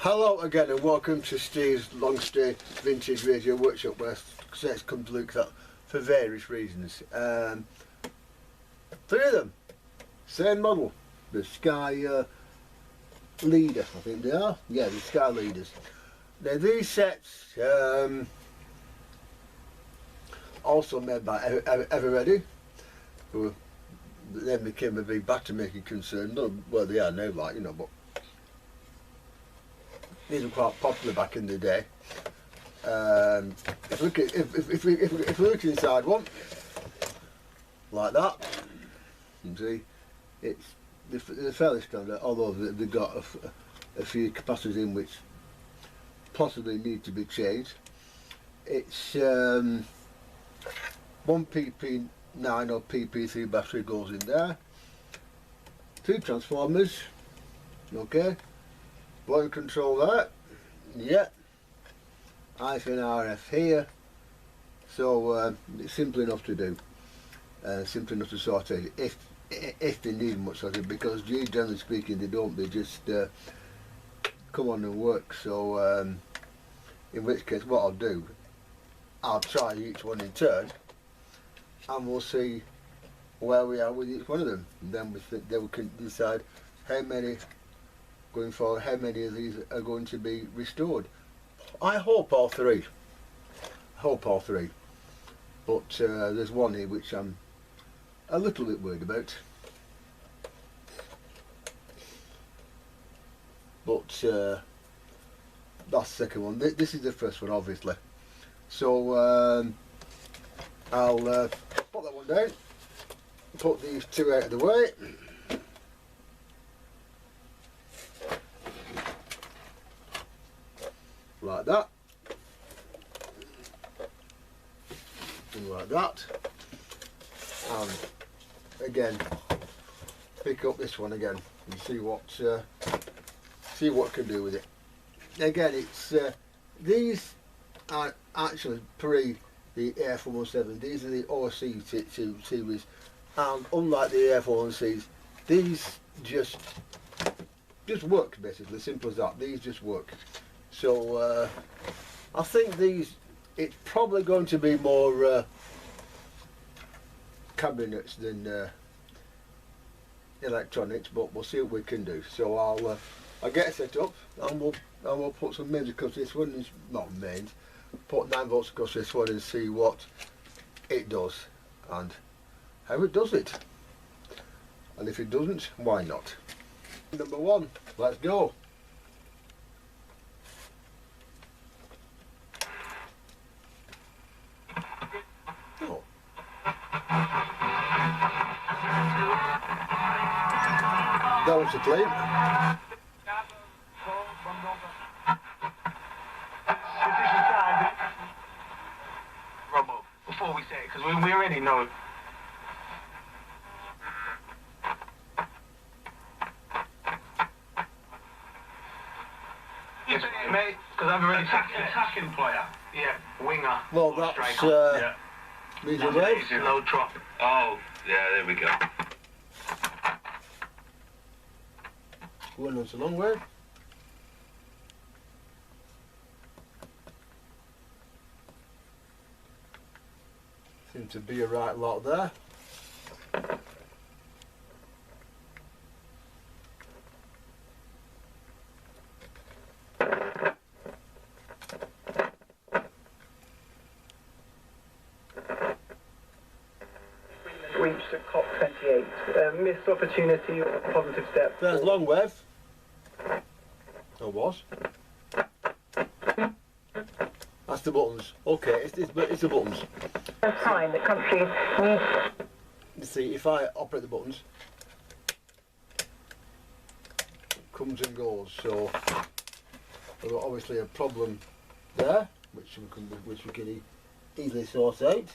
Hello again and welcome to Steve's Long Stay Vintage Radio Workshop, where sets come to look at for various reasons. 3 of them, same model, the Sky Leader, I think they are. Yeah, the Sky Leaders. Now these sets, also made by Everready, who then became a big battery making concern. Not well they are now, like, you know, but these were quite popular back in the day. If we look inside one, like that, you see, they're fairly standard, although they've got a few capacitors in which possibly need to be changed. It's 1 PP9 or PP3 battery goes in there, 2 transformers, okay, volume control there, yeah, IF and RF here, so it's simple enough to do, simple enough to sort out if they need much sorting, because generally speaking they don't, they just come on and work. So in which case what I'll do, I'll try each one in turn and we'll see where we are with each one of them, and then we can decide how many going forward, how many of these are going to be restored. I hope all 3. But there's one here which I'm a little bit worried about. But that's the second one. This is the first one, obviously. So I'll put that one down, put these 2 out of the way. Like that, and like that, and again pick up this one again and see what I can do with it. Again, it's these are actually pre the AF117. These are the OC series, and unlike the AF117s, these just work, basically, simple as that. These just work. So I think it's probably going to be more cabinets than electronics, but we'll see what we can do. So I'll get it set up, and we'll put some mains across this one. It's not mains. Put 9 volts across this one and see what it does and how it does it. And if it doesn't, why not? Number 1, let's go. That was the claim. Robo, before we say it, because we already know. You say it, mate, because I've already attacking player. Yeah, winger. Well, that's medium wave. Low drop. Oh, yeah, there we go. Going on so long way. Seems to be a right lot there. Reached at COP28. Missed opportunity or positive step? There's long wave. Or was. That's the buttons. Okay, it's the buttons. A sign that countries need. You see, if I operate the buttons, it comes and goes. So we've got obviously a problem there, which we can easily sort out.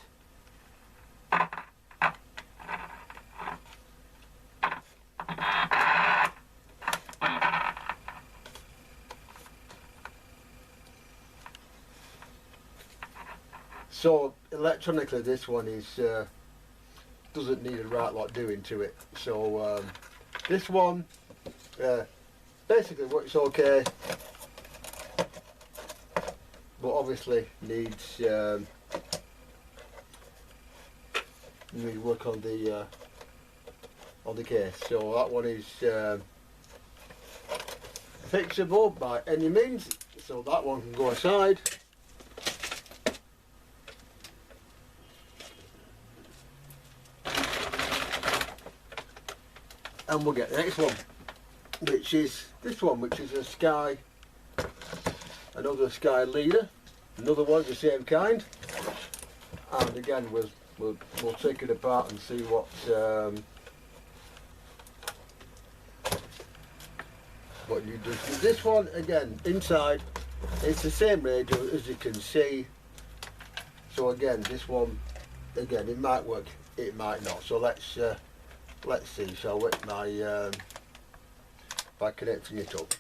So electronically, this one is doesn't need a right lot doing to it. So this one basically works okay. but obviously needs work on the case. So that one is fixable by any means. So that one can go aside. And we'll get the next one, which is this one, which is a Sky, another Sky leader, another one of the same kind. And again, we'll take it apart and see what you do. This one again, inside, it's the same radio as you can see. So again, this one, again, it might work, it might not. So let's see, shall we? By connecting it up.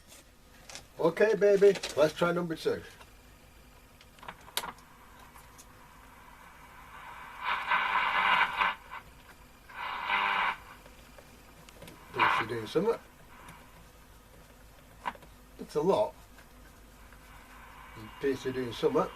Okay, baby, let's try number 2. Is doing something? It's a lot. It appears to be doing something.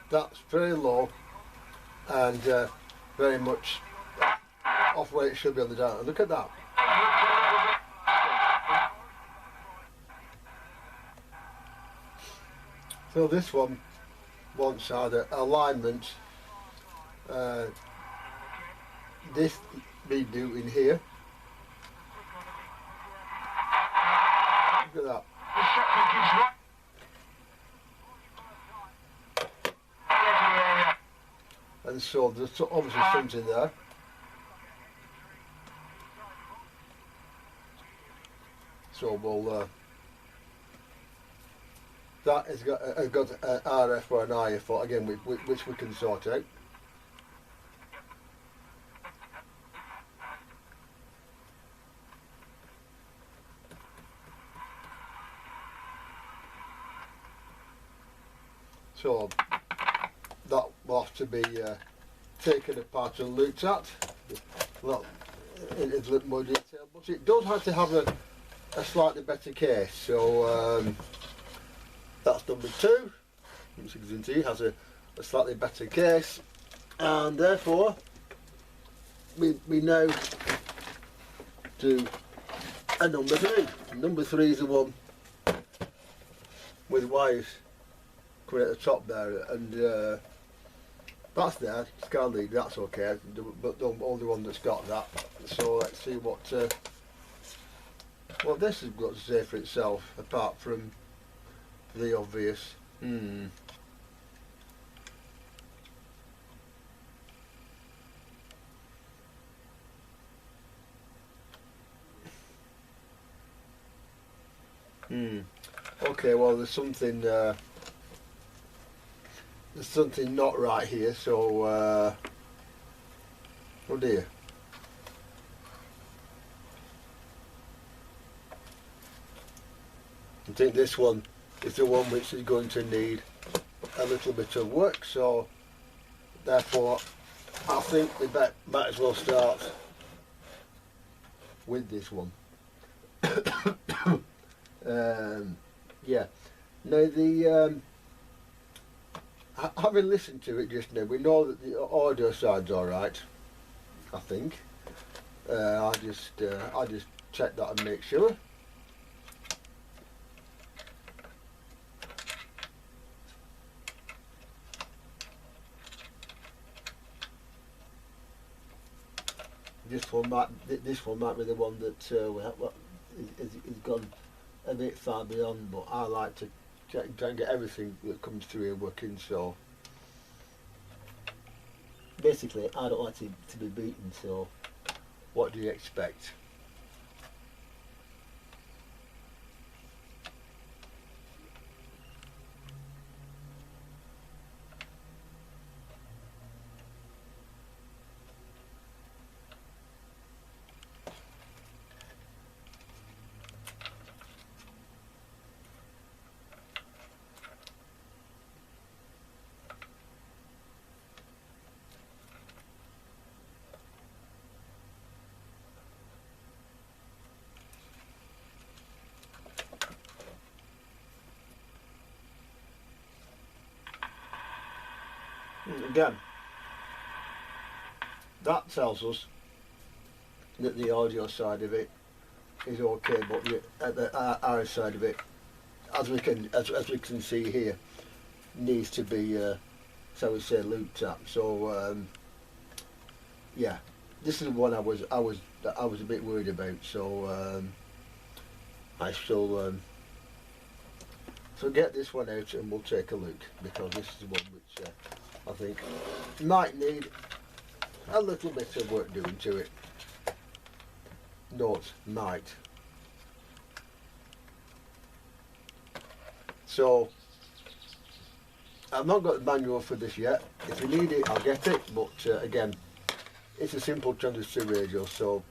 That's very low and very much off where it should be on the data. Look at that. So this one wants either alignment, this redo in here. Look at that. And so there's obviously something there. So we'll that has got an RF or an IF, again, which we can sort out. So that will have to be taken apart and looked at. Well, in a little more detail, but it does have to have a slightly better case. So that's number 2. As you can see, has a slightly better case, and therefore we now do a number 3. Number 3 is the one with wires coming at the top there, and that's there, Sky Lead, that's okay, but the only one that's got that. So let's see what this has got to say for itself, apart from the obvious. Okay, well there's something not right here, so oh dear. I think this one is the one which is going to need a little bit of work, so therefore I think we might as well start with this one. Yeah. Now the having listened to it just now, we know that the audio side's all right. I think. I just check that and make sure. This one might be the one that is gone a bit far beyond, but I like to try and get everything that comes through here working. So basically, I don't like to be beaten. So what do you expect? Again, that tells us that the audio side of it is okay, but the our side of it, as we can see here, needs to be shall we say looked at. So yeah, this is the one I was a bit worried about. So I shall so get this one out and we'll take a look, because this is one which I think might need a little bit of work doing to it. Note, might. So I've not got the manual for this yet. If you need it, I'll get it, but again, it's a simple transistor radio, so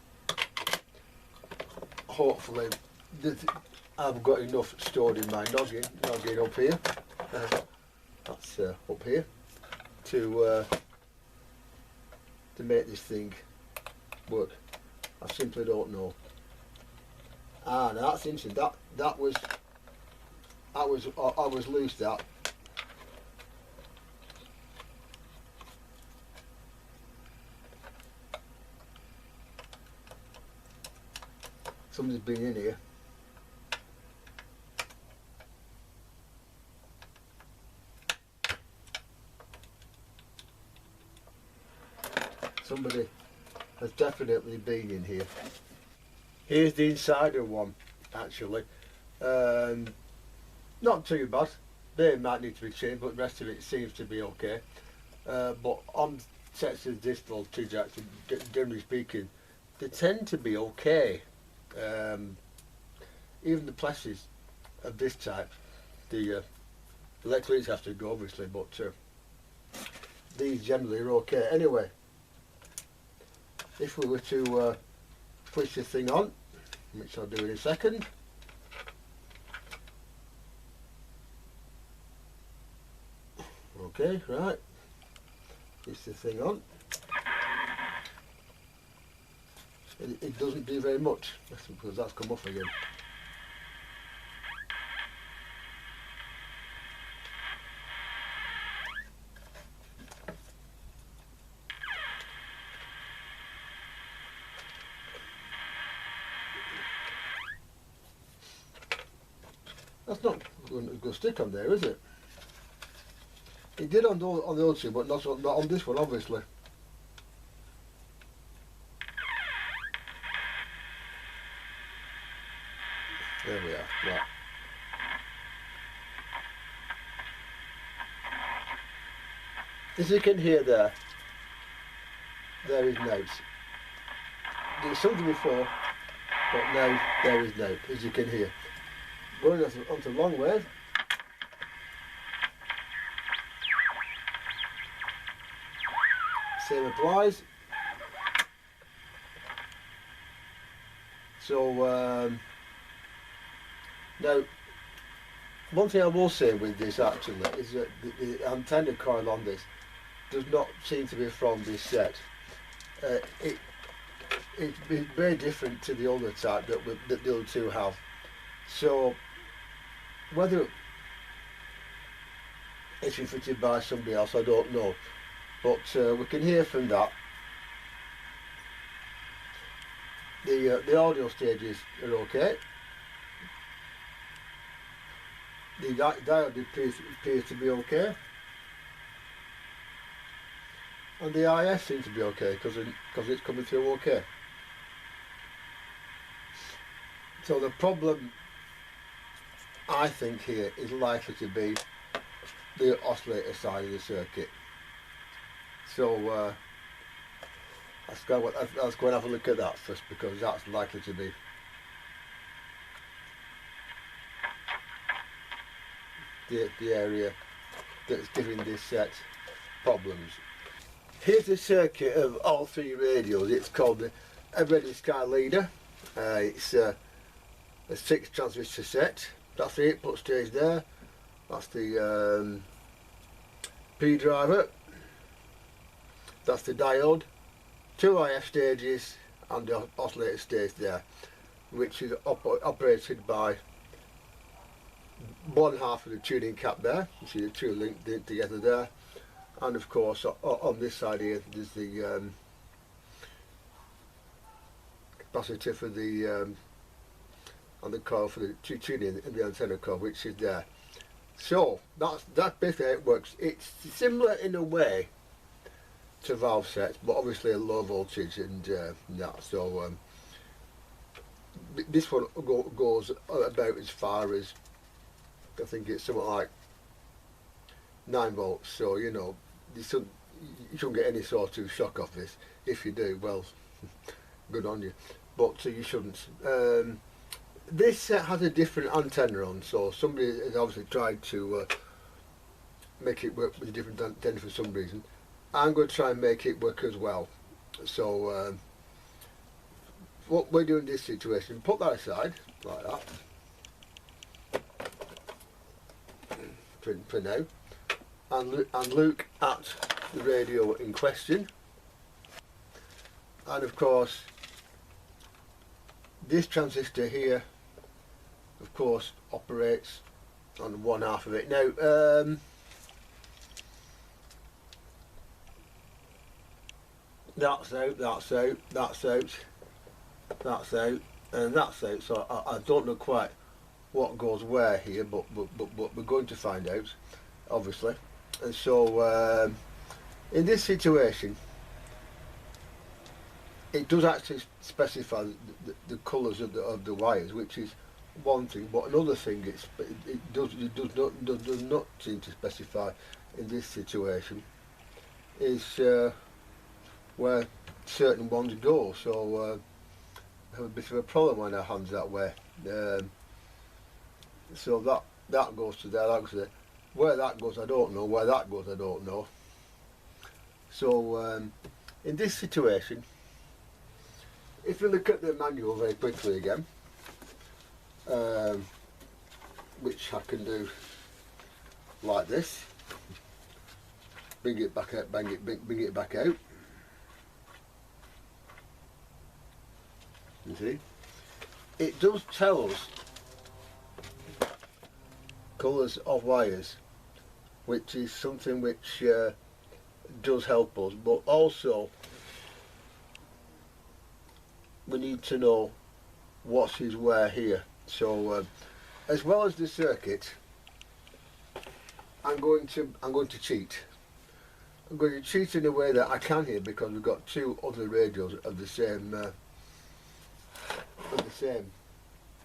hopefully I've got enough stored in my noggin up here, that's up here, to make this thing work. I simply don't know. Ah, now that's interesting. I was loose. That somebody's been in here. Somebody has definitely been in here. Here's the insider one, actually. Not too bad. They might need to be changed, but the rest of it seems to be okay. But on sets of distal 2 jacks, generally speaking, they tend to be okay. Even the plesses of this type, the electronics have to go obviously, but these generally are okay. Anyway, if we were to switch this thing on, which I'll do in a second. Okay, right. Switch the thing on. It doesn't do very much, because that's come off again. That's not going to stick on there, is it? It did on the other two, but not on this one, obviously. There we are. Right. As you can hear there is notes. There was something before, but now there is note, as you can hear. Going onto long wave. Same applies. So now, one thing I will say with this actually is that the antenna coil on this does not seem to be from this set. It's very different to the other type that the other two have. So whether it's been fitted by somebody else, I don't know. But we can hear from that the audio stages are okay. The diode appears to be okay, and the IS seems to be okay because it's coming through okay. So the problem, I think, here is likely to be the oscillator side of the circuit. So let's go and have a look at that first, because that's likely to be the area that's giving this set problems. Here's the circuit of all 3 radios. It's called a Ready Sky Leader. It's a 6 transistor set. That's the input stage there. That's the P driver. That's the diode. 2 IF stages and the oscillator stage there, which is operated by one half of the tuning cap there. You see the 2 linked together there, and of course on this side here there's the capacitor for the on the coil for the tuning in the antenna coil, which is there. So that's basically how it works. It's similar in a way to valve sets, but obviously a low voltage and that. So this one goes about as far as, I think it's something like 9 volts. So you know, you shouldn't get any sort of shock off this. If you do, well, good on you. But you shouldn't. This set has a different antenna on, so somebody has obviously tried to make it work with a different antenna for some reason. I'm going to try and make it work as well. So what we're doing in this situation, put that aside like that for now, and look at the radio in question. And of course this transistor here, of course, operates on one half of it. Now, that's out, that's out, that's out, that's out, and that's out. So I don't know quite what goes where here, but we're going to find out, obviously. And so, in this situation, it does actually specify the colours of the wires, which is one thing. But another thing, it does not seem to specify in this situation is where certain ones go. So we have a bit of a problem on our hands that way. So that goes to there, that goes to there. Where that goes, I don't know. Where that goes, I don't know. So in this situation, if you look at the manual very quickly again, which I can do like this, bring it back out, bring it back out. You see, it does tell us colours of wires, which is something which does help us, but also we need to know what is where here. So as well as the circuit, I'm going to cheat. I'm going to cheat in a way that I can here, because we've got two other radios of the same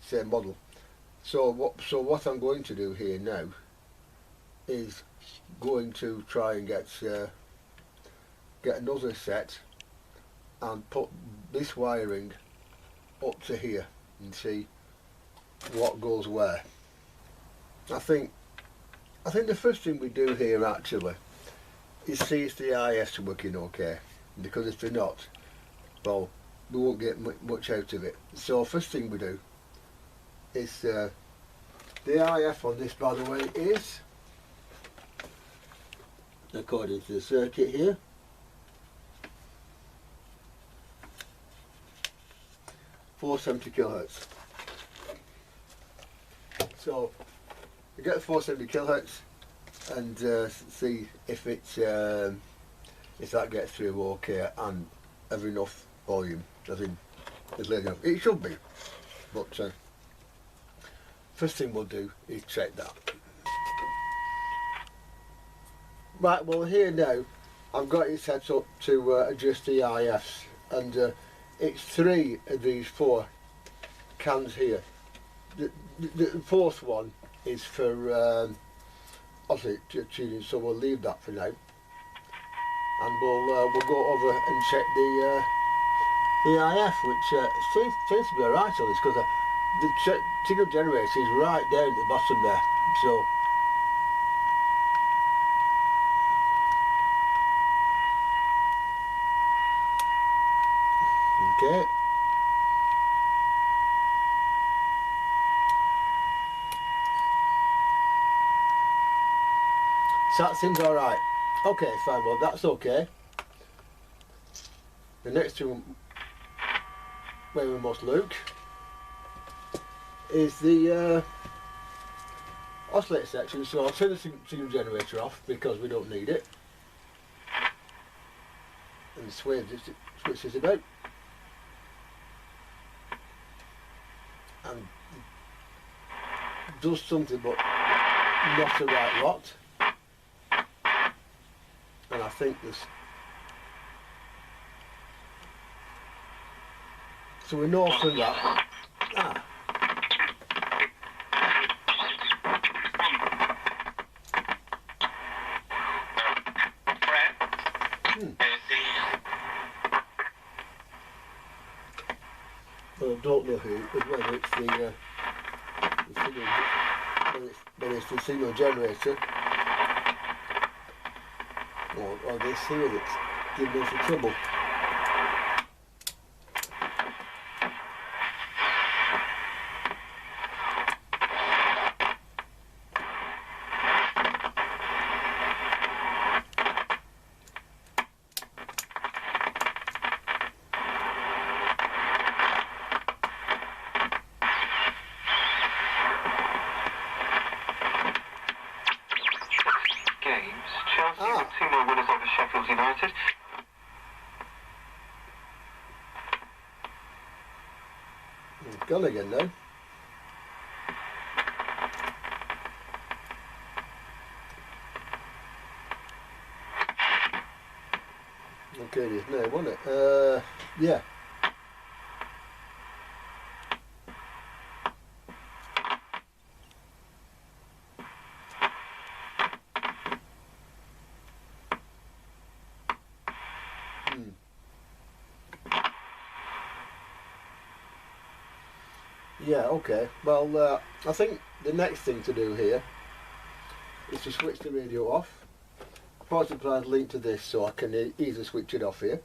same model. So what I'm going to do here now is going to try and get another set and put this wiring up to here and see what goes where. I think the first thing we do here actually is see if the IF's working okay, because if they're not, well, we won't get much out of it. So first thing we do is the IF on this, by the way, is, according to the circuit here, 470 kilohertz. So we get 470 kilohertz and see if it's if that gets through okay and have enough volume, as in it's loud enough. It should be, but first thing we'll do is check that. Right, well here now I've got it set up to adjust the IFs, and it's 3 of these 4 cans here. The fourth one is for obviously tuning, so we'll leave that for now, and we'll go over and check the IF, which seems to be alright on this, because the signal generator is right down at the bottom there. So okay. So that seems alright. Okay, fine, well that's okay. The next thing where we must look is the oscillator section. So I'll turn the signal generator off because we don't need it. and switches about, and does something but not the right lot. And I think there's, so we know from that. Well, I don't know whether it's the signal, whether it's the signal generator or this here that's giving us the trouble. Chelsea with 2-0 winners over Sheffield United. It's gone again now. Okay, it is now, wasn't it? Yeah. Yeah, okay. Well, I think the next thing to do here is to switch the radio off. Power supply is linked to this, so I can easily switch it off here.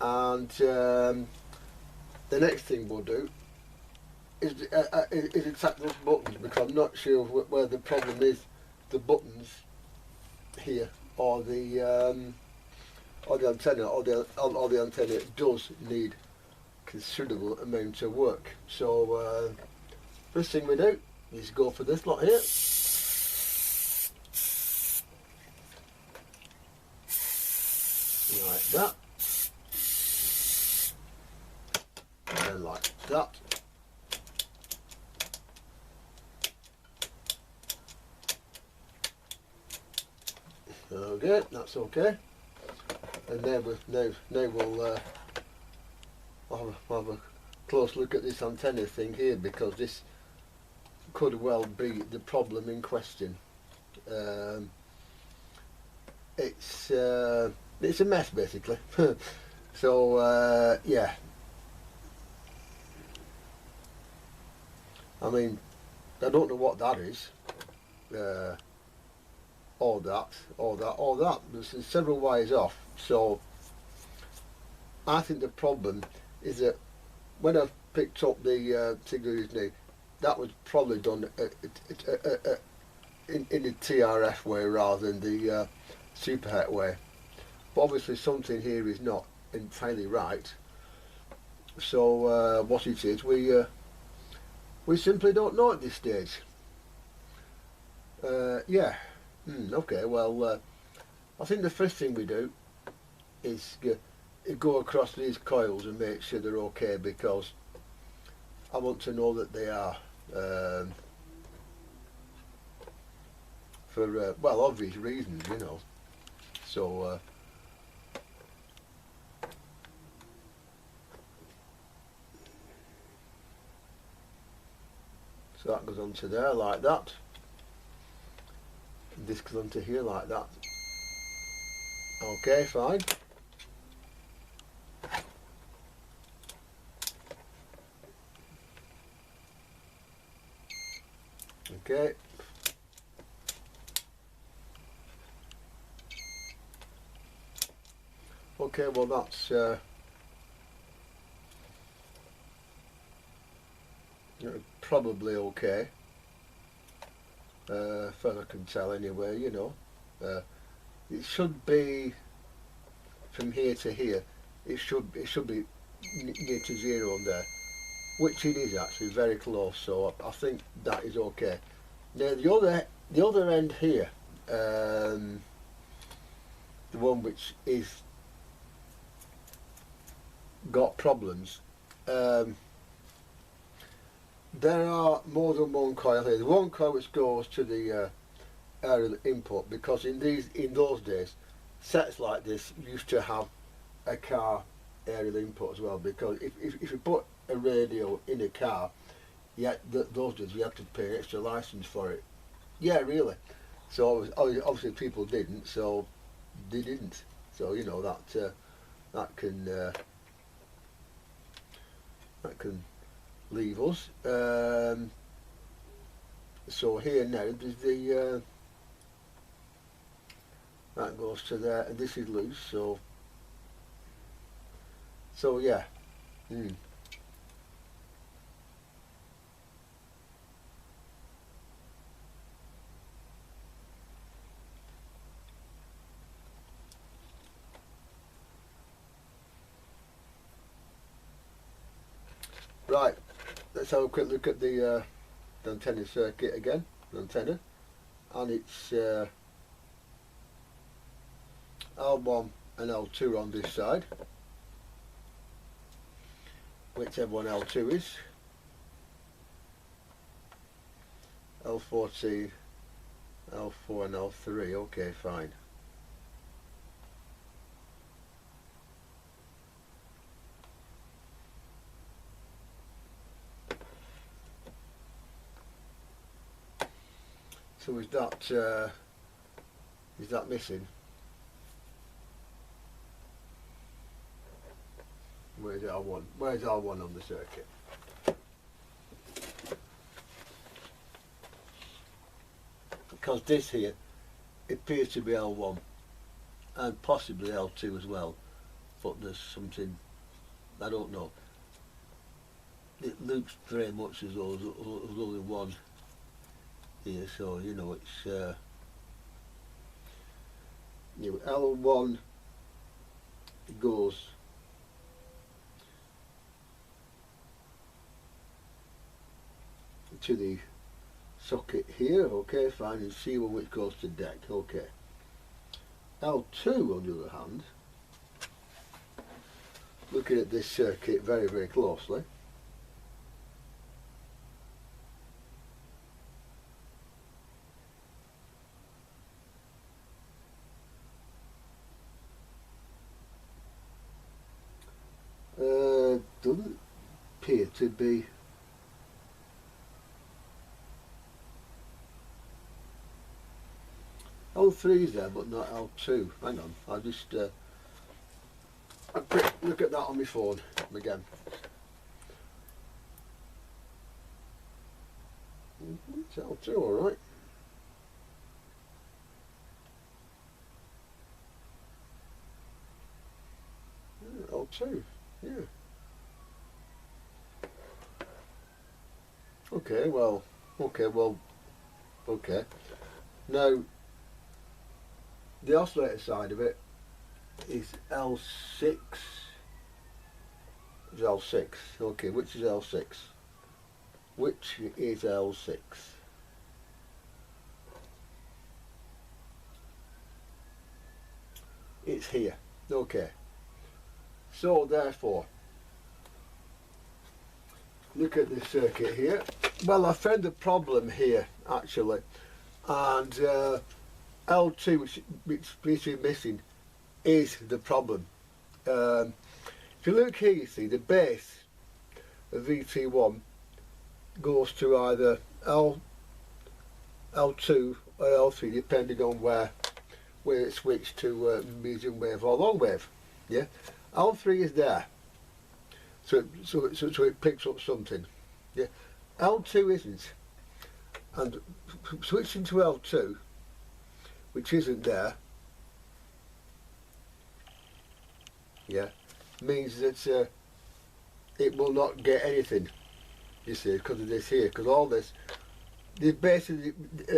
And the next thing we'll do is attack those buttons, because I'm not sure where the problem is. The buttons here, or the antenna, or the antenna does need considerable amount of work. So first thing we do is go for this lot here. Like that. And then like that. Okay, that's okay. And then we'll have a close look at this antenna thing here, because this could well be the problem in question. It's a mess basically. So yeah, I mean, I don't know what that is. Or that. There's several wires off. So I think the problem is that when I've picked up the signal using, that was probably done in the TRF way rather than the superhet way. But obviously something here is not entirely right. So what it is, we simply don't know at this stage. Yeah. Okay. Well, I think the first thing we do is go across these coils and make sure they're okay, because I want to know that they are, for well, obvious reasons, you know. So so that goes onto there like that, and this goes onto here like that. Okay, fine. Okay. Okay, well that's probably okay, far as I can tell anyway, you know. It should be from here to here, it should be near to zero on there, which it is actually very close, so I think that is okay. Now the other end here, the one which is got problems, there are more than one coil here. The one coil which goes to the aerial input, because in those days sets like this used to have a car aerial input as well, because if you put a radio in a car, those days you had to pay an extra license for it. Yeah, really. So obviously people didn't, so they didn't. So you know that can leave us. So here now there's the that goes to there, and this is loose. So yeah. Right, let's have a quick look at the antenna circuit again, the antenna, and it's L1 and L2 on this side, whichever one L2 is, L14, L4 and L3, okay, fine. So is that missing? Where's L1? Where's L1 on the circuit? Because this here appears to be L1 and possibly L2 as well, but there's something, I don't know. It looks very much as though there's only one here, so you know it's L1 goes to the socket here, okay, fine, and C1 which goes to deck, okay. L2 on the other hand, looking at this circuit very, very closely, doesn't appear to be L3 is there but not L2. Hang on, I'll just a quick look at that on my phone again. It's L2 alright. L2, yeah. Okay. Now, the oscillator side of it is L6. Is L6. Okay, which is L6? Which is L6? It's here. Okay. So therefore, look at this circuit here. Well, I found a problem here actually, and L2, which basically missing, is the problem. If you look here, you see the base of VT1 goes to either L2 or L3, depending on where it's switched to medium wave or long wave. Yeah, L3 is there, so it picks up something. Yeah, L2 isn't, and switching to L2, which isn't there, yeah, means that it will not get anything. You see, because of this here, because all this, the basically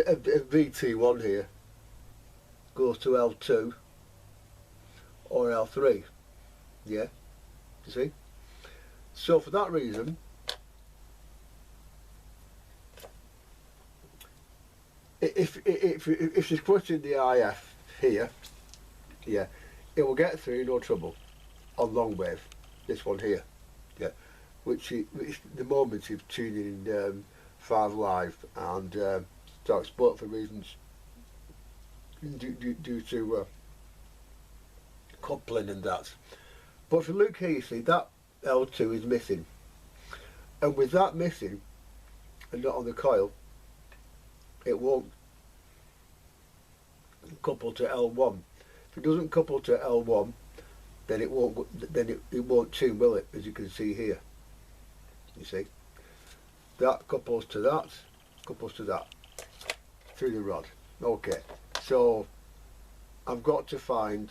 a VT1 here goes to L2 or L3. Yeah, you see. So for that reason, if she's putting the IF here, yeah, it will get through no trouble on long wave. this one here, yeah, which the moment is tuning in 5 Live and Dark Sport for reasons due to coupling and that. But if you look here, you see that L2 is missing, and with that missing and not on the coil, it won't couple to L1. If it doesn't couple to L1, then it won't tune, will it? As you can see here, you see that couples to that through the rod. Okay, so I've got to find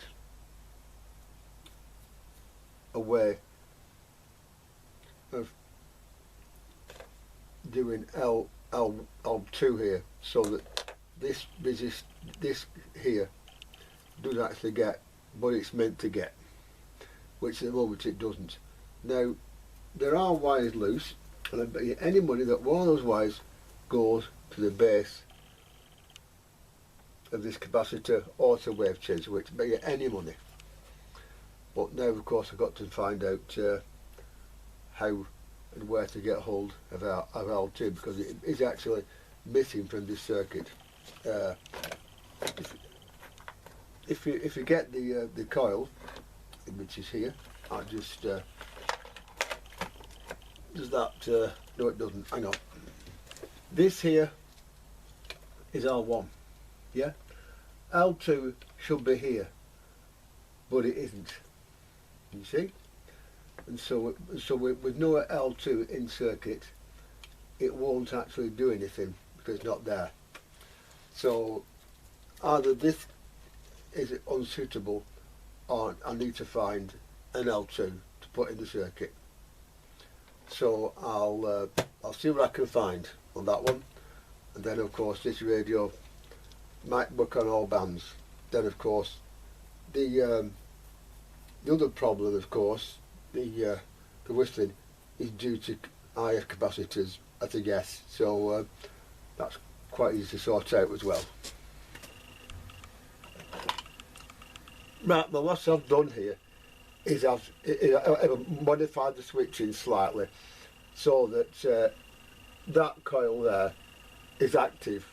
a way of doing L2 here, so that this here does actually get what it's meant to get, which at the moment it doesn't. Now there are wires loose, and I bet you any money that one of those wires goes to the base of this capacitor or to wave changer, which I bet you any money. But now of course I've got to find out how and where to get hold of L2, because it is actually missing from this circuit. If you get the coil, which is here, I just does that? No, it doesn't. Hang on. This here is L1. Yeah, L2 should be here, but it isn't. You see, and so with no L2 in circuit, it won't actually do anything because it's not there. So either this is unsuitable, or I need to find an L2 to put in the circuit. So I'll see what I can find on that one, and then of course this radio might work on all bands. Then of course the other problem, of course, the whistling is due to IF capacitors, as a guess. So that's quite easy to sort out as well. Right, well, what I've done here is I've modified the switching slightly so that that coil there is active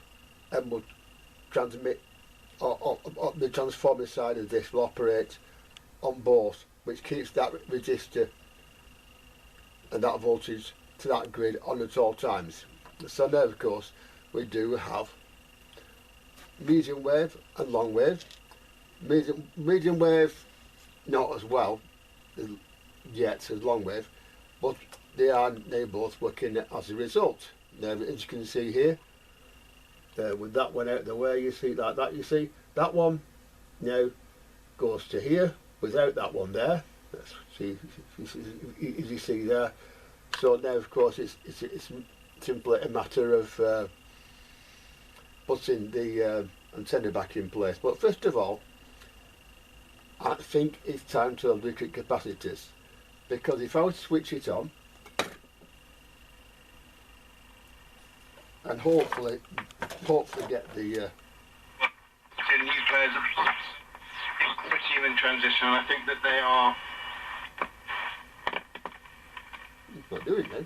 and will transmit, or the transformer side of this will operate on both, which keeps that resistor and that voltage to that grid on at all times. So now of course we do have medium wave and long wave. Medium wave not as well yet as long wave, but they are now both working as a result. Now as you can see here, with that one out of the way, you see like that, you see that one now goes to here without that one there. Let's see, as you see there. So now of course it's simply a matter of putting the antenna back in place. But first of all, I think it's time to look at capacitors, because if I would switch it on and hopefully get the New players are pretty in transition, and I think that they are. it's not doing that.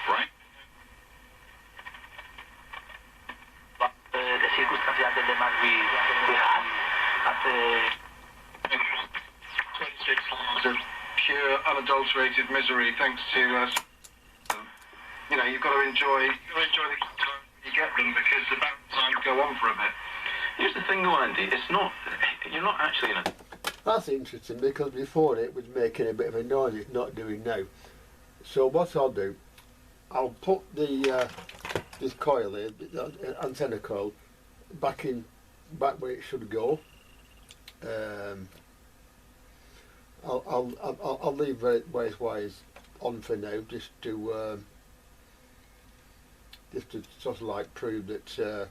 Right. Le circunstancias del demás we had at the 26 hours of pure, unadulterated misery, thanks to you know, you've got to enjoy the time you get them, because the bound time go on for a bit. Here's the thing though, Andy, it's not, you're not actually in a... That's interesting, because before it was making a bit of a noise, it's not doing now. So what I'll do, I'll put the this coil here, the antenna coil, back where it should go. I'll leave various wires on for now, just to sort of like prove that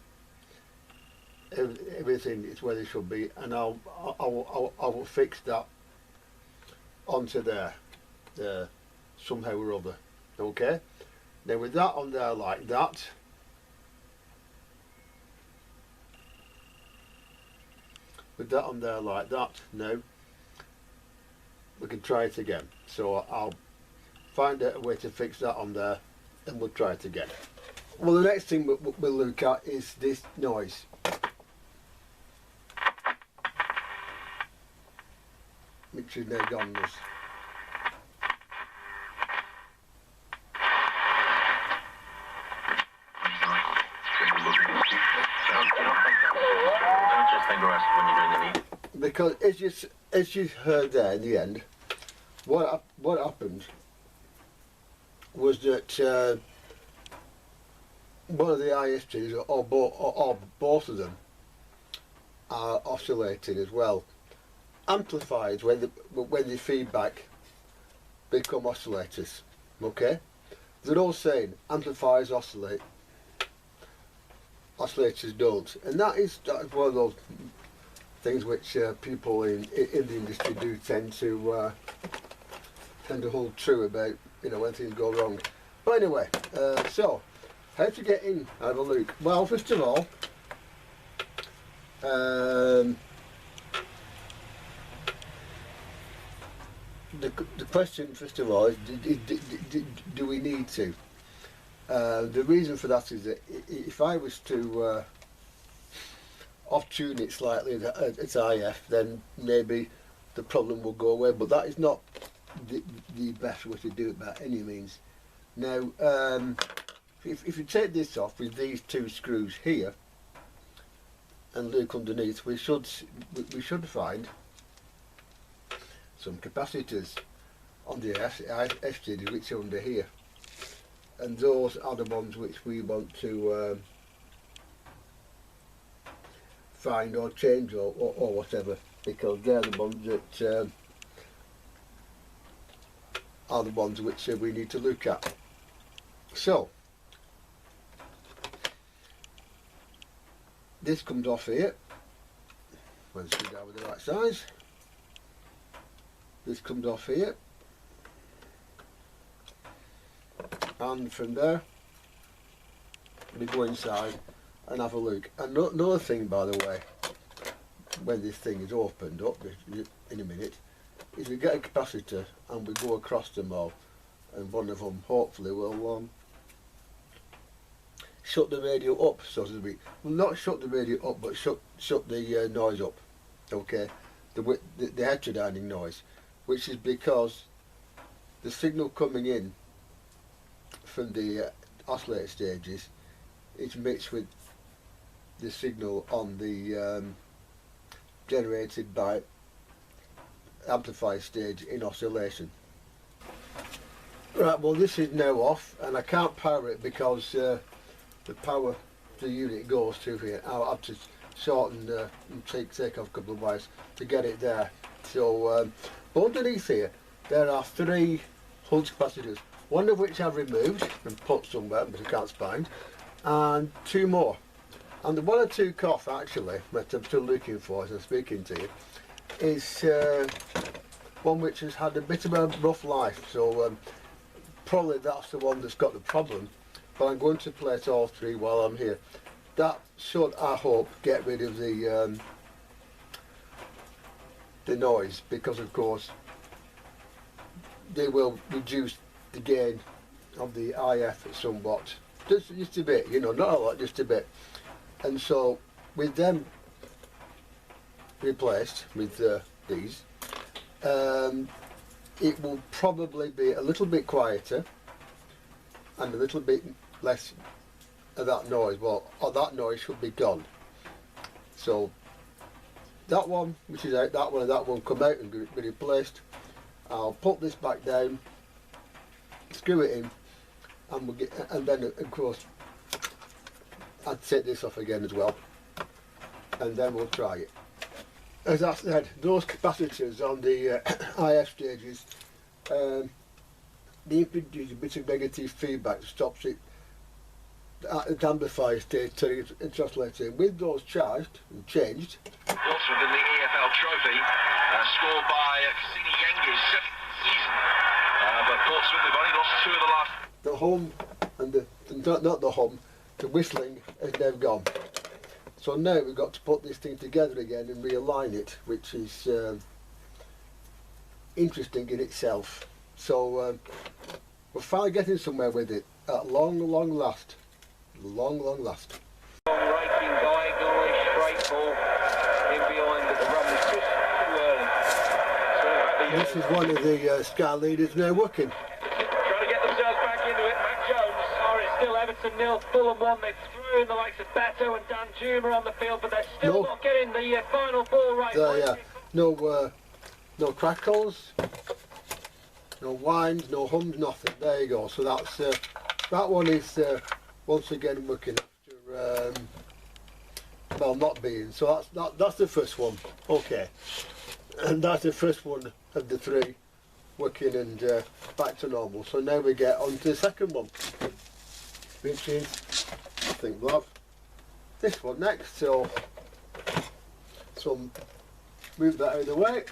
everything is where they should be, and I will fix that onto there somehow or other. Okay. Now with that on there like that, now we can try it again. So I'll find a way to fix that on there and we'll try it again. Well, the next thing we'll look at is this noise. Which is now gone. This. Because as you heard there in the end, what happened was that one of the ISTs, or both of them, are oscillating as well. Amplifiers, when the feedback become oscillators, okay? They're all saying amplifiers oscillate, oscillators don't, and that's one of those things which people in the industry do tend to hold true about, you know, when things go wrong. But anyway, so how to get in? Have a look. Well, first of all, the question first of all is, do we need to? The reason for that is that if I was to off-tune it slightly at IF, then maybe the problem will go away, but that is not the best way to do it by any means. Now, if you take this off with these two screws here and look underneath, we should find some capacitors on the STD which are under here, and those are the ones which we want to find or change or whatever, because they're the ones that are the ones which we need to look at. So this comes off here when the screwdriver with the right size. This comes off here, and from there we go inside and have a look. And another thing, by the way, when this thing is opened up in a minute, is we get a capacitor and we go across them all, and one of them hopefully will shut the radio up, so to speak. Well, not shut the radio up, but shut the noise up, okay, the heterodyning noise, which is because the signal coming in from the oscillator stages is mixed with the signal on the generated by amplifier stage in oscillation. Right, well, this is now off and I can't power it because the power the unit goes to here. I'll have to shorten and take off a couple of wires to get it there. So but underneath here there are 3 Hull's capacitors, one of which I've removed and put somewhere but I can't find, and 2 more. And the one I took off actually, that I'm still looking for as I'm speaking to you, is one which has had a bit of a rough life, so probably that's the one that's got the problem, but I'm going to place all 3 while I'm here. That should, I hope, get rid of the noise, because of course they will reduce the gain of the IF somewhat, just a bit, you know, not a lot, just a bit. And so with them replaced with these, it will probably be a little bit quieter and a little bit less of that noise. Well, that noise should be gone. So that one, which is out, that one and that one come out and be replaced. I'll put this back down, screw it in, and we'll get, and then of course I'd take this off again as well, and then we'll try it. As I said, those capacitors on the IF stages, they produce a bit of negative feedback that stops it at the amplifier stage turning into oscillator. With those charged and changed. Portsmouth in the EFL Trophy, scored by Cassini Yengi's 7th season. But Portsmouth have only lost 2 of the last. The hum and not the hum, the whistling has now gone. So now we've got to put this thing together again and realign it, which is interesting in itself. So we're finally getting somewhere with it at long last. Long last. Raking diagonally, straight ball in behind, but the run was just too early. So This is one of the Sky leaders now working. trying to get themselves back into it. Matt Jones. Oh, it's still Everton 0, Fulham 1. They're through in the likes of Beto and Dan Juma on the field, but they're still not getting the final ball right. There, no crackles, no whines, no hums, nothing. There you go. So that's that one is once again working after well, not being. So that's the first one. Okay, and that's the first one of the three working and back to normal. So now we get on to the second one, which is, I think we'll have this one next. So move that out of the way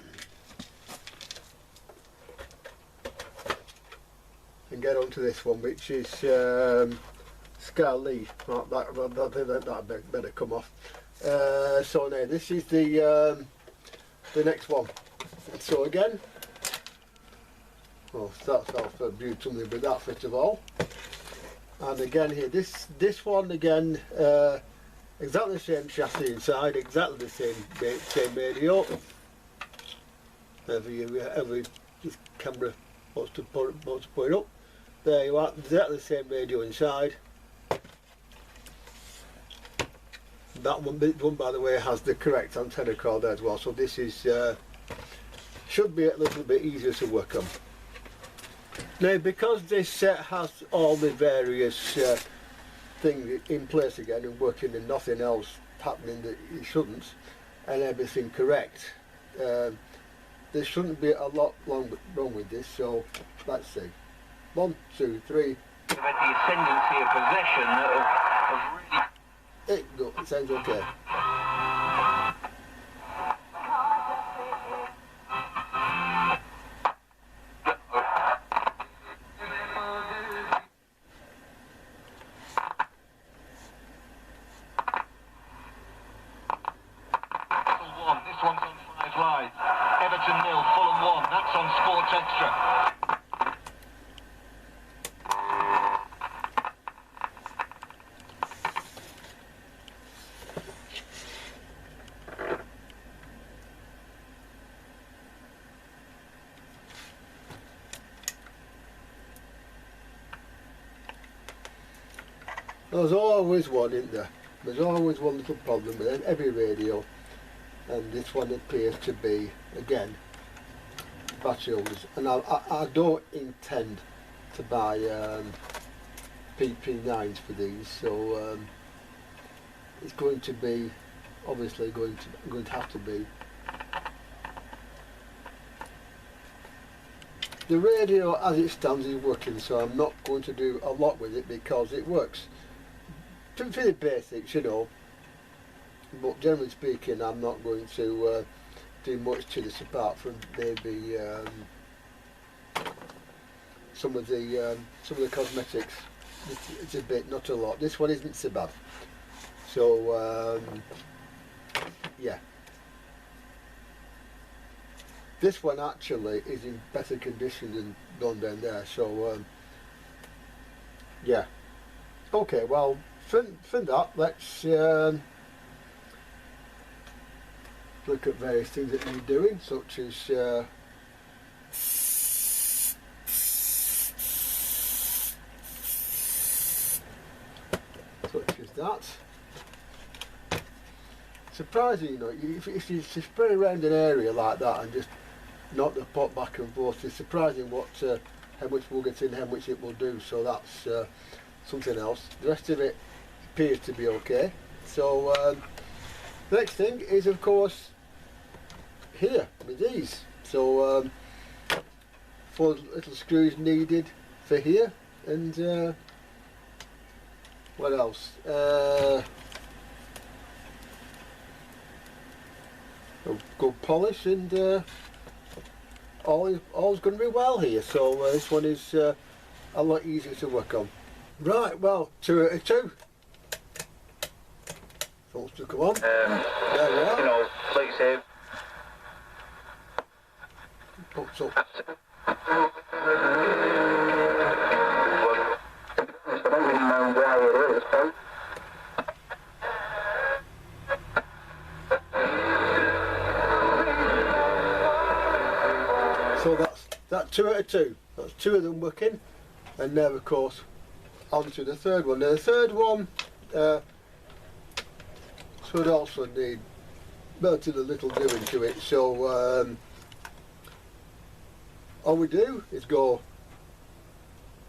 and get on to this one, which is Sky Lee. That better come off. So now this is the next one. So again, well, starts off beautifully with that first of all, and again here this one again, exactly the same chassis inside, exactly the same radio. Every this camera wants to put it up. There you are, exactly the same radio inside. That one by the way has the correct antenna cord as well, so this is should be a little bit easier to work on. Now because this set has all the various things in place again and working and nothing else happening that it shouldn't, and everything correct, there shouldn't be a lot wrong with this. So let's see, 1, 2, 3. The ascendancy of possession of really. It sounds okay. This one's on 5 live. Everton 0, Fulham 1. That's on Sports Extra. There's always one, isn't there? There's always one little problem with every radio, and this one appears to be, again, battery holders. And I don't intend to buy PP9s for these, so it's going to be, obviously going to have to be. The radio as it stands is working, so I'm not going to do a lot with it because it works. For the basics, you know, but generally speaking I'm not going to do much to this apart from maybe some of the cosmetics. It's a bit, not a lot. This one isn't so bad, so yeah, this one actually is in better condition than gone down there, so yeah. Okay, well, for that, let's look at various things that we're doing, such as that. Surprising, you know, if you spray around an area like that and just knock the pot back and forth, it's surprising what how much will get in, how much it will do. So that's something else. The rest of it appears to be okay. So the next thing is, of course, here with these. So 4 little screws needed for here, and what else? Good polish, and all's going to be well here. So this one is a lot easier to work on. Right, well, 2 out of 2. Thoughts to come on. There we are. You know, like you say, Puts up. I don't really know why it is, but So that's 2 out of 2. That's 2 of them working, and now of course on to the third one. Now the third one should also need relatively little doing to it. So all we do is go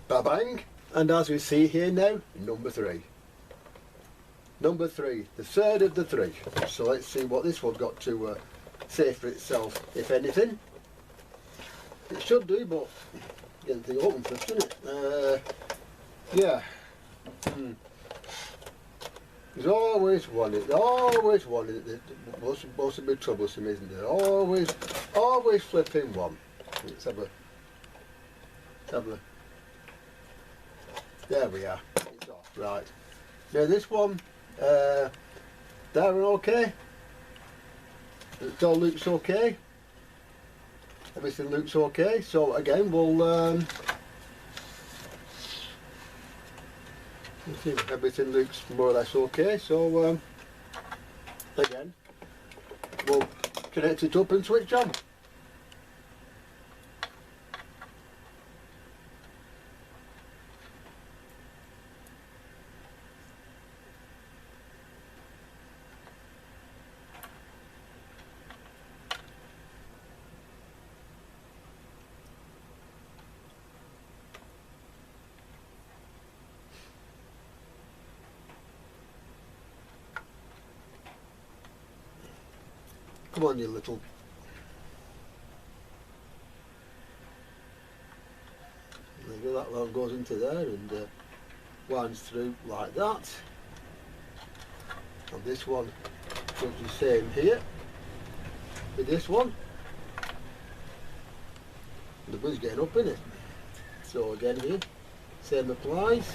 ba-bang, and as we see here now, number 3. Number 3, the third of the 3. So let's see what this one's got to say for itself, if anything. It should do, but get the thing open first, isn't it? Yeah. There's always one. Always one. Most of me troublesome, isn't there? Always flipping one. Let's have a. There we are. It's off. Right. Now this one. Darren, okay? It all looks okay. Everything looks okay. So again, we'll. Everything looks more or less okay. So again, we'll connect it up and switch on. Come on, you little. There you go, that one goes into there and winds through like that. And this one does the same here with this one. The bill's getting up in it. So again here, same applies.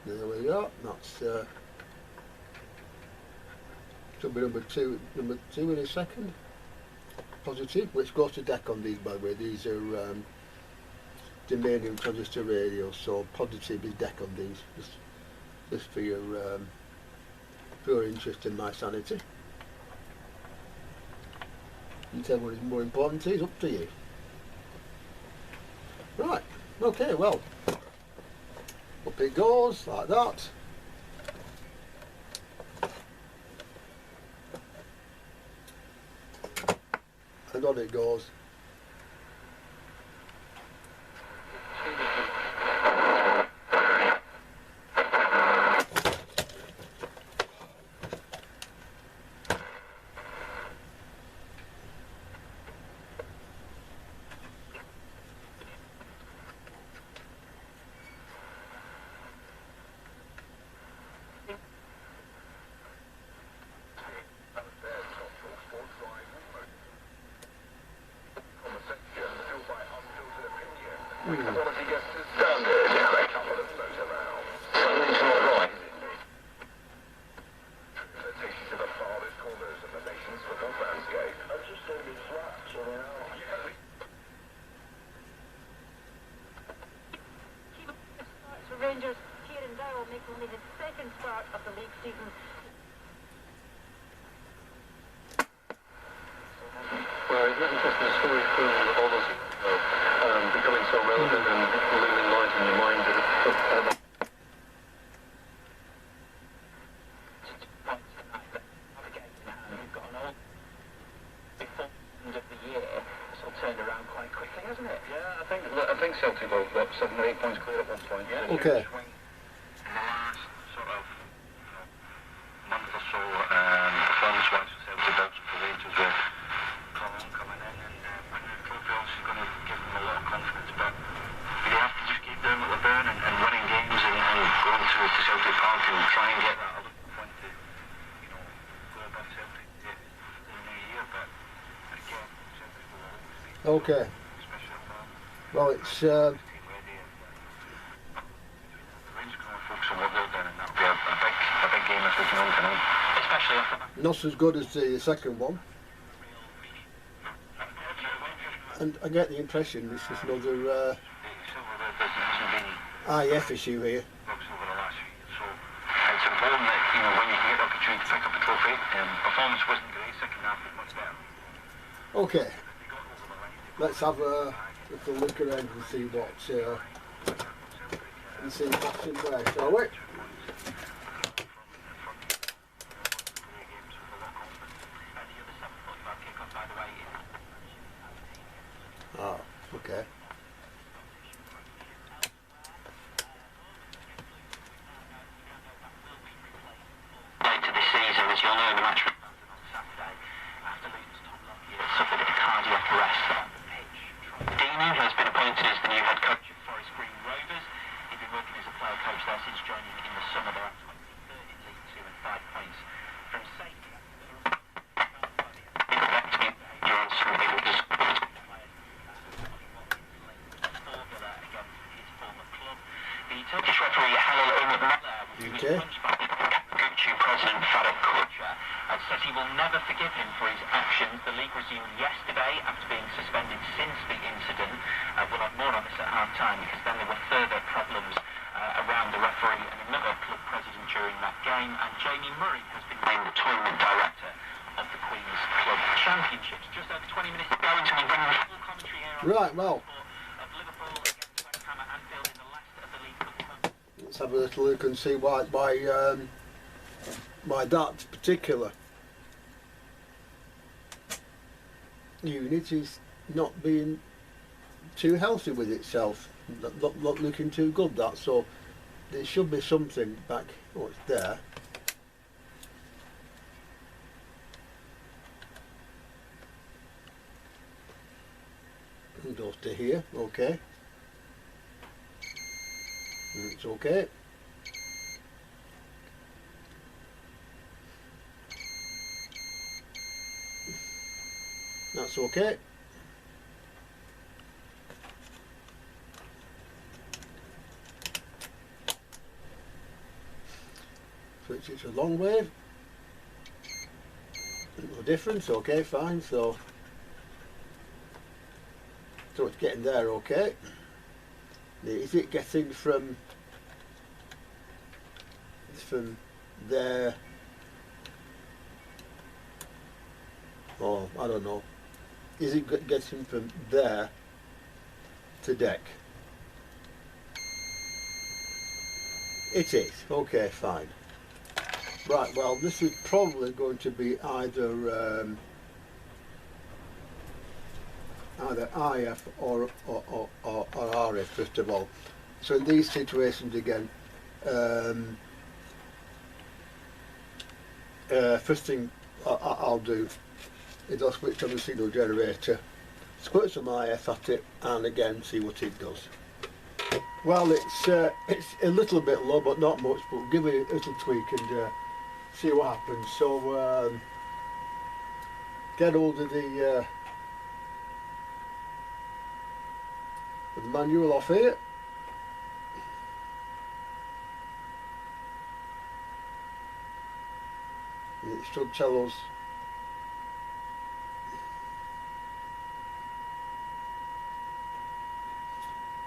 There we go. That's should be number two in a second. Positive, which goes to deck on these, by the way. These are germanium transistor radios, so positive is deck on these. Just for your interest in my sanity. You tell what is more important to you, it's up to you. Right. Okay. Well. Up it goes, like that. And on it goes. Rangers here in Dow make only the second start of the league season. Well, isn't it interesting, the story from all those becoming so relevant and looming light in your mind that You've got an old before the end of the year, it's all turned around quite quickly, hasn't it? yeah, I think Celtic were what, 7 or 8 points clear at one point. Yeah. Okay. in the last sort of month or so, performance-wise for Celtic, out for Rangers with Colin coming in, and Trophy is going to give them a lot of confidence, but they have to just keep doing what they're doing and winning games and going to Celtic Park and try and get that other point to, go above Celtic in the new year. But Okay. Well, it's Focus on what they've done, and that'll be a big game if we can all get on. Especially after not as good as the second one. And I get the impression this is another IF issue here. So it's important that, you know, when you can get the opportunity to pick up a trophy, performance wasn't great, second half was much better. Okay, let's have a little look around and see what's there, shall we? Oh, okay. Later this season, as you'll know, the match on Saturday after Luton's Tom Lockyer suffered a cardiac arrest on the pitch. Deeney has been appointed as the new head coach of Forest Green Rovers. He's been working as a player coach there since joining in the summer. They're at 23rd in League Two and 5 points from safety. The Turkish referee Halil Umut Okay. President Faruk Koca says he will never forgive him for his actions. The league resumed yesterday after being suspended since the incident. We'll have more on this at half time because then there were further problems around the referee and another club president during that game. And Jamie Murray has been named the tournament director of the Queen's Club Championships. Just over 20 minutes ago, and we bring the full commentary here on Right, well, of Liverpool against West Ham at Anfield in the last of the League Cup. let's have a little look and see why that particular unit is not being too healthy with itself, not looking too good, that, so there should be something back. Oh, it's there. It goes to here, okay. It's okay. That's okay. Switch it to long wave. No difference, okay, fine, so it's getting there, okay. Is it getting from there? Oh, I don't know. Is it getting from there to deck? It is, okay, fine. Right, well, this is probably going to be either IF or RF first of all. So in these situations again, first thing I'll do is I'll switch on the signal generator, put some IF at it, and again see what it does. Well, it's a little bit low, but not much. But give it a little tweak and see what happens. So get hold of the manual off here. And it should tell us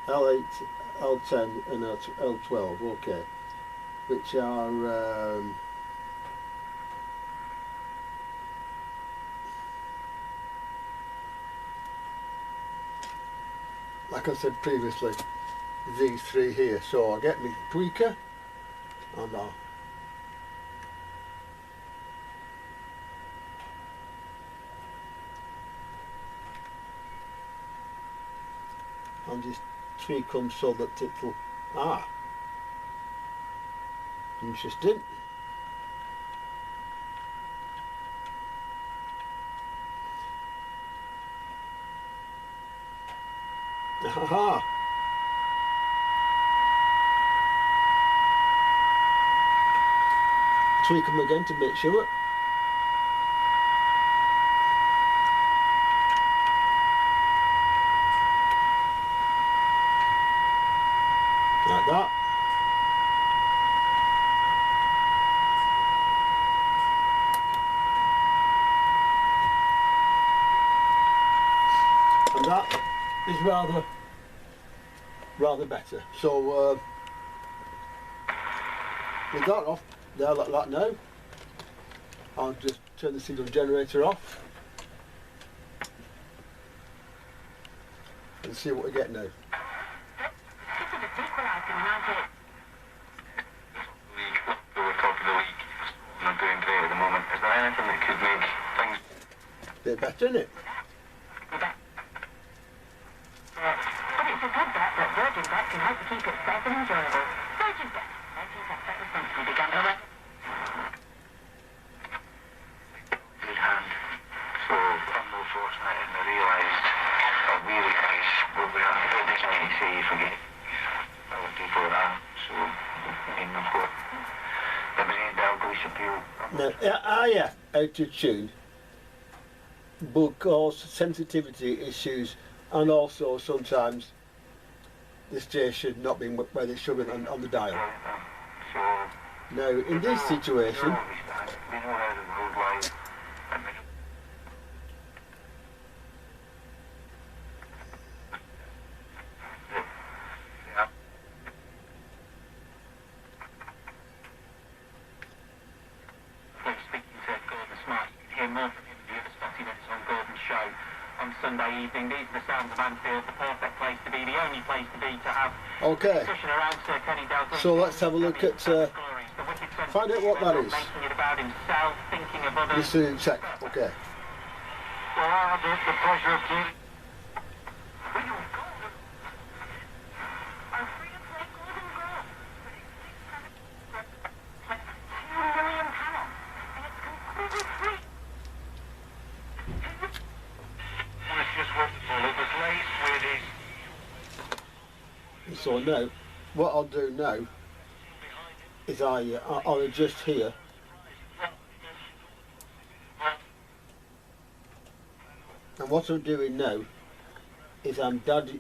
L8, L10 and L12, okay, which are like I said previously, these three here. So I'll get my tweaker and I'll just tweak them so that it'll, interesting. Aha! Tweak them again to make sure. that is rather better. So with that off there like that now, I'll just turn the signal generator off and see what we get now. Bit better, isn't it? But it's a good bet that Virgin Bet can help to keep it safe and enjoyable. Virgin Bet, making that bet responsibly began to Good hand. So I'm more fortunate and I realised, what we are, what does mean to say forget other people are. So, I mean, I've got the main Dalglish appeal. Now, are you out of tune? Because sensitivity issues, and also sometimes the station not being where they should be on the dial. Now, in this situation, We know how the road lies. speaking to Gordon Smart. You can hear more from him at the other spots he does on Gordon's show on Sunday evening. These are the sounds of Anfield, the perfect place to be, the only place to be to have okay, discussion around Sir Kenny Dalglish. so let's have a look at, find out what that is. Making it about himself, thinking of others. Just to check, okay. Well, I had the pleasure of dealing. So now, what I'll do now is I'll adjust here. And what I'm doing now is I'm daddying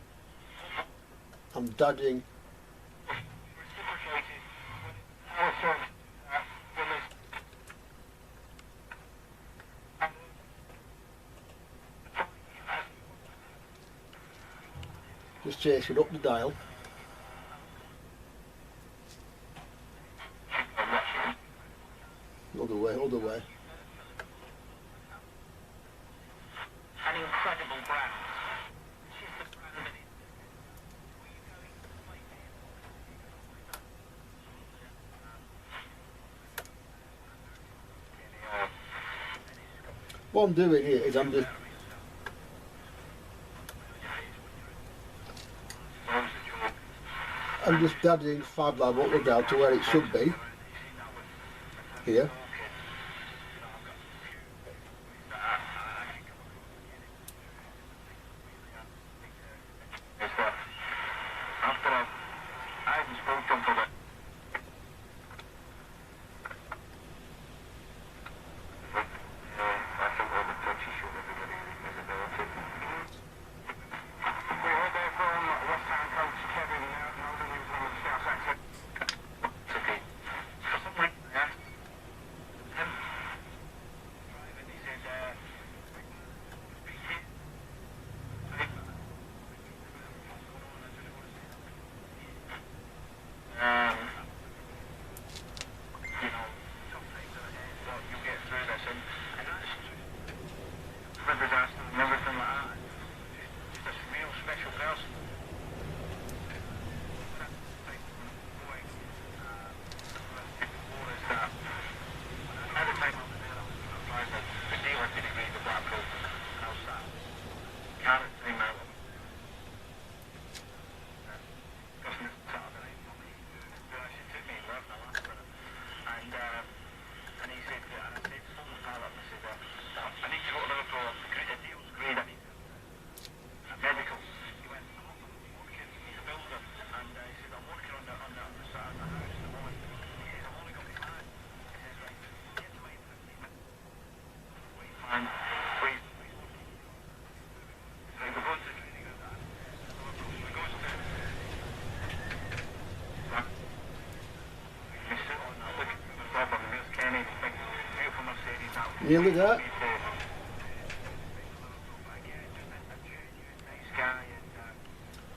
just chasing up the dial. Other way. An incredible brand. She's the brand that is. What I'm doing here is I'm just daddying Fab Lab up the dial to where it should be. Here. Nearly there.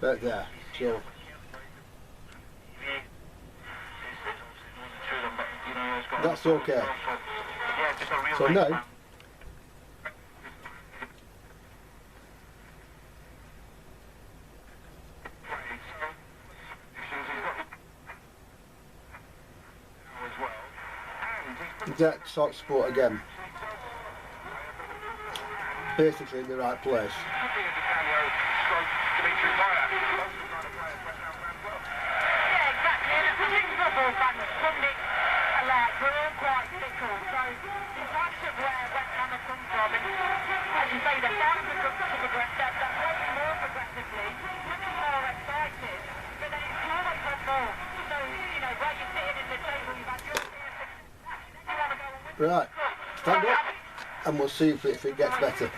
right there. So that's okay. So now that sort of sport again. Basically in the right place. Right, stand up and we'll see if it gets better.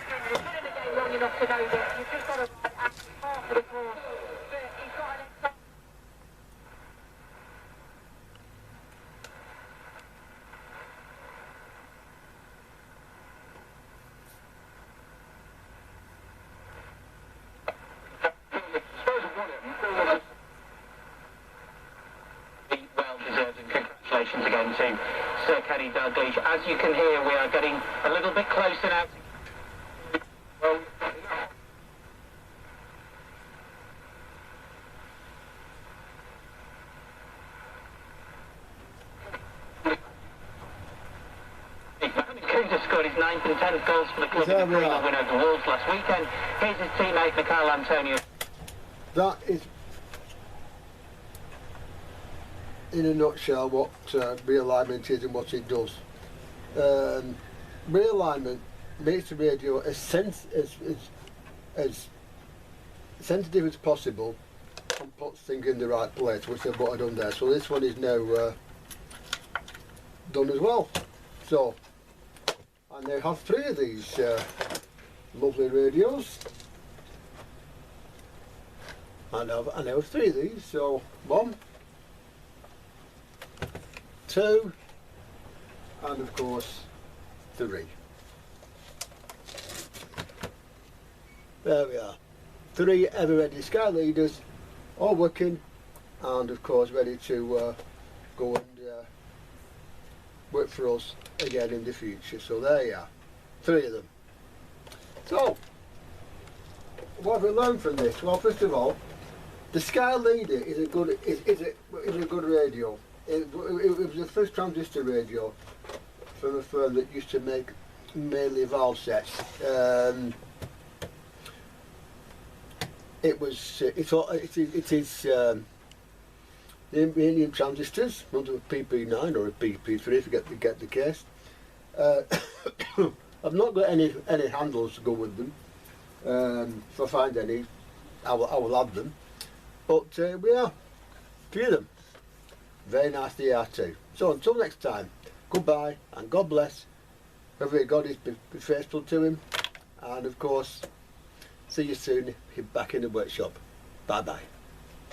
Well-deserved, and congratulations again to Sir Kenny Dalglish. As you can hear, we are getting a little bit closer now. Well, Cooter scored his 9th and 10th goals for the club in the 3-0 win over Wolves last weekend. Here's his teammate Michael Antonio. That is, in a nutshell, what realignment is and what it does. Realignment makes the radio as sensitive as possible and puts things in the right place, which is what I've done there. So this one is now done as well. So I now have 3 of these lovely radios. I now have 3 of these, so 1, 2, and of course 3. There we are. 3 ever ready Sky Leaders, all working, and of course ready to go and work for us again in the future. So there you are, 3 of them. So what have we learned from this? Well, first of all, the Sky Leader is a good radio. It was the first transistor radio from a firm that used to make mainly valve sets. It is the indium transistors, under a PP9 or a PP3 if you get the case. I've not got any handles to go with them. If I find any, I will add them. But we are 3 of them. Very nice they are too. So until next time, goodbye and God bless. Whoever God is, be faithful to him. And of course, see you soon back in the workshop. Bye bye.